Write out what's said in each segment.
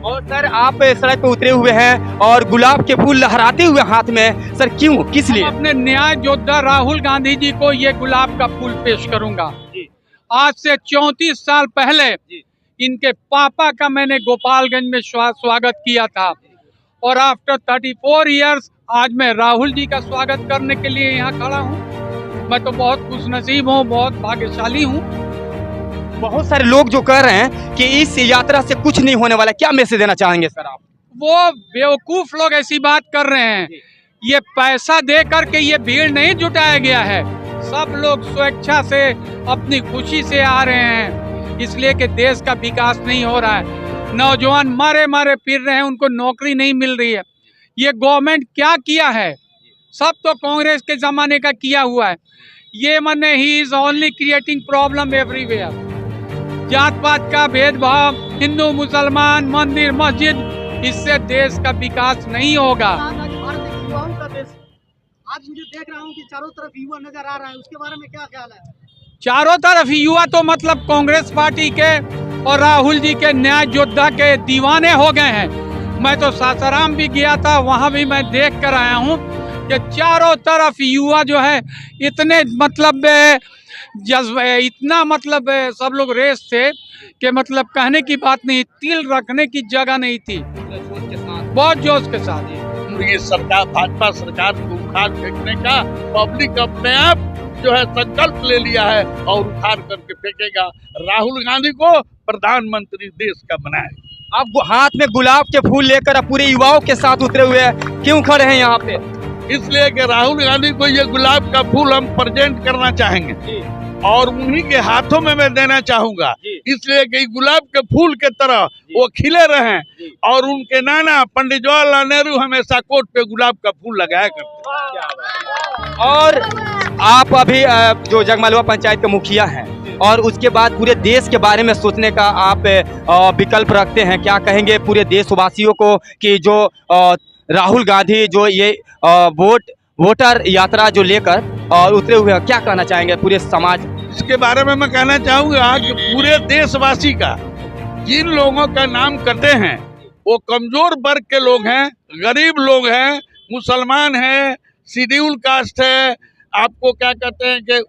और सर आप सड़क पे उतरे हुए हैं और गुलाब के फूल लहराते हुए हाथ में, सर क्यों, किस लिए? हम अपने न्याय योद्धा राहुल गांधी जी को ये गुलाब का फूल पेश करूंगा। जी। आज से 34 साल पहले जी। इनके पापा का मैंने गोपालगंज में स्वागत किया था और आफ्टर 34 इयर्स आज मैं राहुल जी का स्वागत करने के लिए यहाँ खड़ा हूँ। मैं तो बहुत खुशनसीब हूँ, बहुत भाग्यशाली हूँ। बहुत सारे लोग जो कह रहे हैं कि इस यात्रा से कुछ नहीं होने वाला, क्या मैसेज देना चाहेंगे सर आप? वो बेवकूफ लोग ऐसी बात कर रहे हैं। ये पैसा दे करके ये भीड़ नहीं जुटाया गया है। सब लोग स्वेच्छा से अपनी खुशी से आ रहे हैं, इसलिए कि देश का विकास नहीं हो रहा है। नौजवान मारे मारे फिर रहे हैं, उनको नौकरी नहीं मिल रही है। ये गवर्नमेंट क्या किया है? सब तो कांग्रेस के जमाने का किया हुआ है। ये माने he is only creating problem everywhere. जात पात का भेदभाव, हिंदू मुसलमान, मंदिर मस्जिद, इससे देश का विकास नहीं होगा। आज भारत एक युवाओं का देश। आज मुझे देख रहा हूँ कि चारों तरफ युवा नजर आ रहा है, उसके बारे में क्या ख्याल है? चारों तरफ युवा तो मतलब कांग्रेस पार्टी के और राहुल जी के न्याय योद्धा के दीवाने हो गए हैं। मैं तो सासाराम भी गया था, वहां भी मैं देख कर आया हूं कि चारों तरफ युवा जो है इतने मतलब इतना मतलब सब लोग रेस थे कि मतलब कहने की बात नहीं, तिल रखने की जगह नहीं थी। बहुत जोश के साथ ये सरकार, भाजपा सरकार को उखाड़ फेंकने का पब्लिक अपने आप जो है संकल्प ले लिया है और उखाड़ करके फेंकेगा। राहुल गांधी को प्रधानमंत्री देश का बनाए। आप हाथ में गुलाब के फूल लेकर अब पूरे युवाओं के साथ उतरे हुए हैं, क्यों खड़े हैं यहाँ पे? इसलिए कि राहुल गांधी को ये गुलाब का फूल हम प्रेजेंट करना चाहेंगे और उन्हीं के हाथों में मैं देना चाहूंगा, इसलिए कि गुलाब के फूल के तरह वो खिले रहें। और उनके नाना पंडित जवाहरलाल नेहरू हमेशा कोट पे गुलाब का फूल लगाया करते। और आप अभी जो जगमलवा पंचायत के मुखिया हैं और उसके बाद पूरे देश के बारे में सोचने का आप विकल्प रखते हैं, क्या कहेंगे पूरे देशवासियों को कि जो राहुल गांधी जो ये वोटर यात्रा जो लेकर और उतरे हुए हैं, क्या कहना चाहेंगे पूरे समाज? इसके बारे में मैं कहना चाहूंगा कि पूरे देशवासी का, जिन लोगों का नाम करते हैं वो कमजोर वर्ग के लोग हैं, गरीब लोग हैं, मुसलमान हैं, शेड्यूल कास्ट है, आपको क्या कहते हैं कि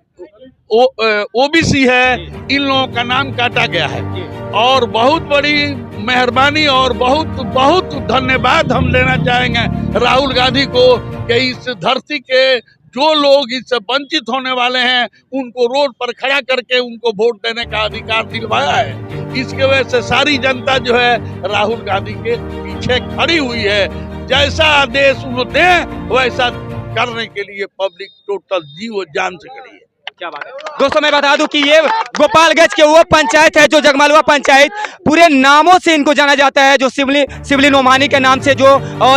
ओबीसी है, इन लोगों का नाम काटा गया है। और बहुत बड़ी मेहरबानी और बहुत बहुत धन्यवाद हम देना चाहेंगे राहुल गांधी को कि इस धरती के जो लोग इससे वंचित होने वाले हैं उनको रोड पर खड़ा करके उनको वोट देने का अधिकार दिलवाया है। इसके वजह से सारी जनता जो है राहुल गांधी के पीछे खड़ी हुई है। जैसा आदेश वो दें वैसा करने के लिए पब्लिक टोटल जीव जान से खड़ी है। क्या बात है दोस्तों, मैं बता दूं कि ये गोपालगंज के वो पंचायत है जो जगमलवा पंचायत, पूरे नामों से इनको जाना जाता है, जो शिवली नोमानी के नाम से जो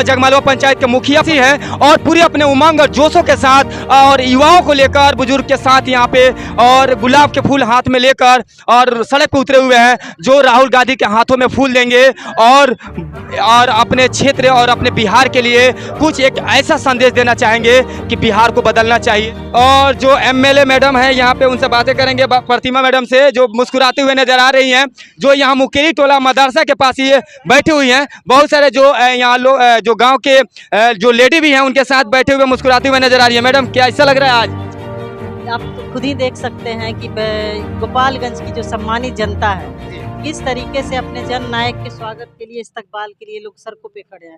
जगमलवा पंचायत के मुखिया भी है और पूरे अपने उमंग और जोशों के साथ और युवाओं को लेकर, बुजुर्ग के साथ यहाँ पे और गुलाब के फूल हाथ में लेकर और सड़क पे उतरे हुए हैं, जो राहुल गांधी के हाथों में फूल देंगे और अपने क्षेत्र और अपने बिहार के लिए कुछ एक ऐसा संदेश देना चाहेंगे कि बिहार को बदलना चाहिए। और जो एमएलए मैडम है यहाँ पे, उनसे बातें करेंगे, प्रतिमा मैडम से, जो मुस्कुराते हुए नजर आ रही हैं, जो यहाँ मुकेरी टोला मदरसा के पास ये बैठी हुई हैं। बहुत सारे जो यहाँ लोग जो गांव के जो लेडी भी हैं उनके साथ बैठे हुए मुस्कुराते हुए नजर आ रही है। मैडम क्या ऐसा लग रहा है आज? आप तो खुद ही देख सकते हैं कि गोपालगंज की जो सम्मानित जनता है किस तरीके से अपने जन नायक के स्वागत के लिए, इस्तकबाल के लिए लोग सड़कों पे खड़े हैं।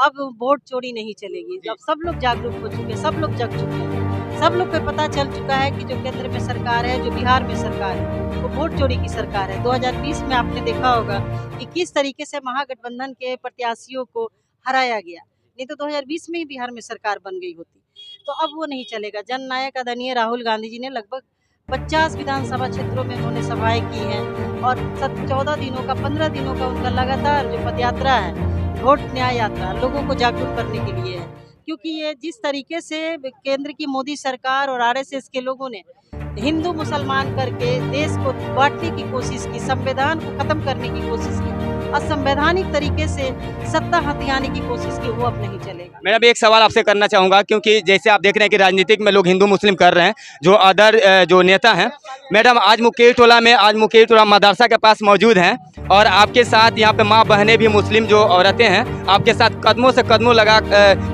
अब वोट चोरी नहीं चलेगी। अब सब लोग जागरूक हो चुके हैं, सब लोग जग चुके हैं, सब लोग को पता चल चुका है कि जो केंद्र में सरकार है, जो बिहार में सरकार है, वो वोट चोरी की सरकार है। 2020 में आपने देखा होगा कि किस तरीके से महागठबंधन के प्रत्याशियों को हराया गया। नहीं तो 2020 में ही बिहार में सरकार बन गई होती। तो अब वो नहीं चलेगा। जन नायक आदरणीय राहुल गांधी जी ने लगभग 50 विधानसभा क्षेत्रों में उन्होंने सभाएं की हैं और 14 दिनों का 15 दिनों का उनका लगातार जो पदयात्रा है, वोट न्याय यात्रा, लोगों को जागरूक करने के लिए है। क्योंकि ये जिस तरीके से केंद्र की मोदी सरकार और आरएसएस के लोगों ने हिंदू मुसलमान करके देश को बांटने की कोशिश की, संविधान को खत्म करने की कोशिश की, असंवैधानिक तरीके से सत्ता हथियाने की कोशिश की, वो अब नहीं चलेगा। मैडम एक सवाल आपसे करना चाहूँगा, क्योंकि जैसे आप देख रहे हैं कि राजनीतिक में लोग हिंदू मुस्लिम कर रहे हैं, जो अदर जो नेता हैं, मैडम आज मुकेश टोला मदरसा के पास मौजूद हैं और आपके साथ यहाँ पे माँ बहनें भी मुस्लिम जो औरतें हैं आपके साथ कदमों से कदमों लगा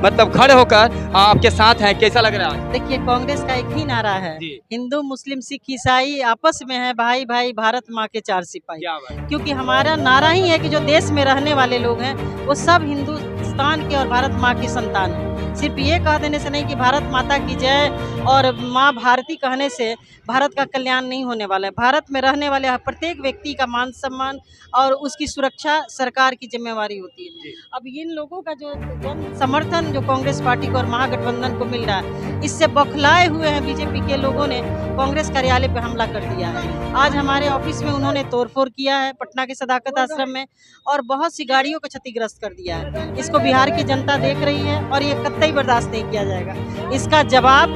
मतलब खड़े होकर आपके साथ हैं, कैसा लग रहा है? देखिए, कांग्रेस का एक ही नारा है, जी। हिंदू मुस्लिम सिख ईसाई आपस में है भाई भाई, भारत माँ के चार सिपाही। क्या बात है? क्योंकि हमारा नारा ही है कि जो देश में रहने वाले लोग हैं वो सब हिंदुस्तान के और भारत माँ की संतान है। सिर्फ ये कह देने से नहीं कि भारत माता की जय और माँ भारती कहने से भारत का कल्याण नहीं होने वाला है। भारत में रहने वाले प्रत्येक व्यक्ति का मान सम्मान और उसकी सुरक्षा सरकार की जिम्मेवारी होती है। अब इन लोगों का जो जन समर्थन जो कांग्रेस पार्टी को और महागठबंधन को मिल रहा है, इससे बौखलाए हुए हैं बीजेपी के लोगों ने कांग्रेस कार्यालय पे हमला कर दिया है। आज हमारे ऑफिस में उन्होंने तोड़फोड़ किया है पटना के सदाकत आश्रम में, और बहुत सी गाड़ियों को क्षतिग्रस्त कर दिया है। इसको बिहार की जनता देख रही है और ये कतई बर्दाश्त नहीं किया जाएगा। इसका जवाब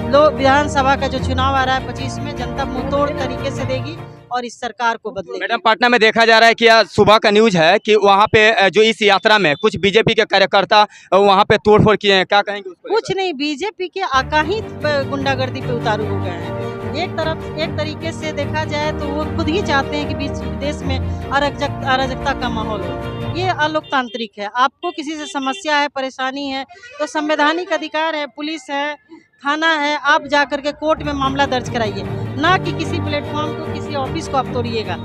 लोग विधानसभा का जो चुनाव आ रहा है 25 में जनता मुंहतोड़ तरीके से देगी और इस सरकार को बदलेगी। मैडम पटना में देखा जा रहा है कि आज सुबह का न्यूज है कि वहाँ पे जो इस यात्रा में कुछ बीजेपी के कार्यकर्ता वहाँ पे तोड़फोड़ किए हैं, क्या कहेंगे उसको? कुछ नहीं, बीजेपी के आकाही गुंडागर्दी पे उतारू हो गए हैं। एक तरीके से देखा जाए तो वो खुद ही चाहते हैं कि बीच देश में अराजकता का माहौल हो। ये अलोकतांत्रिक है। आपको किसी से समस्या है, परेशानी है तो संवैधानिक अधिकार है, पुलिस है, थाना है, आप जा करके कोर्ट में मामला दर्ज कराइए, ना कि किसी प्लेटफॉर्म को, किसी ऑफिस को आप तोड़िएगा।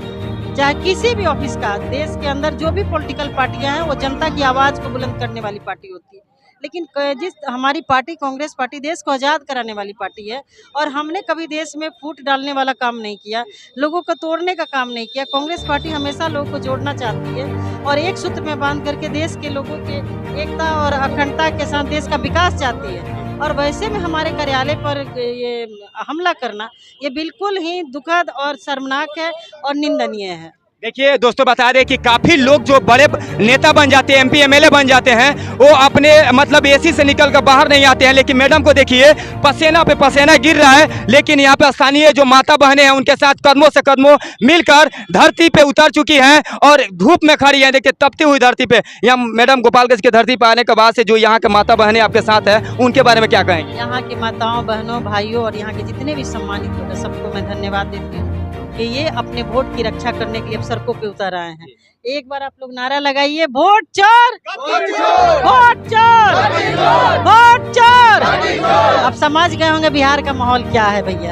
चाहे किसी भी ऑफिस का, देश के अंदर जो भी पॉलिटिकल पार्टियां हैं वो जनता की आवाज़ को बुलंद करने वाली पार्टी होती है, लेकिन जिस हमारी पार्टी कांग्रेस पार्टी देश को आज़ाद कराने वाली पार्टी है और हमने कभी देश में फूट डालने वाला काम नहीं किया, लोगों को तोड़ने का काम नहीं किया। कांग्रेस पार्टी हमेशा लोगों को जोड़ना चाहती है और एक सूत्र में बांध करके देश के लोगों के एकता और अखंडता के साथ देश का विकास चाहती है। और वैसे में हमारे कार्यालय पर ये हमला करना ये बिल्कुल ही दुखद और शर्मनाक है और निंदनीय है। देखिए दोस्तों, बता दें कि काफ़ी लोग जो बड़े नेता बन जाते हैं, एमपी एमएलए बन जाते हैं, वो अपने मतलब एसी से निकल कर बाहर नहीं आते हैं। लेकिन मैडम को देखिए, पसीना पे पसीना गिर रहा है, लेकिन यहाँ पे स्थानीय जो माता बहनें हैं उनके साथ कदमों से कदमों मिलकर धरती पे उतर चुकी हैं और धूप में खड़ी हैं। देखिए तपती हुई धरती पे, यहाँ मैडम गोपालगंज की धरती पर आने के बाद से जो यहाँ के माता बहनें आपके साथ है, उनके बारे में क्या कहेंगे? यहाँ की माताओं, बहनों, भाइयों और यहाँ के जितने भी सम्मानित लोग हैं, सबको मैं धन्यवाद देती हूँ कि ये अपने वोट की रक्षा करने के लिए अब सड़कों पे उतर आए हैं। एक बार आप लोग नारा लगाइए, वोट चोर, वोट चोर, वोट चोर। अब समझ गए होंगे बिहार का माहौल क्या है भैया।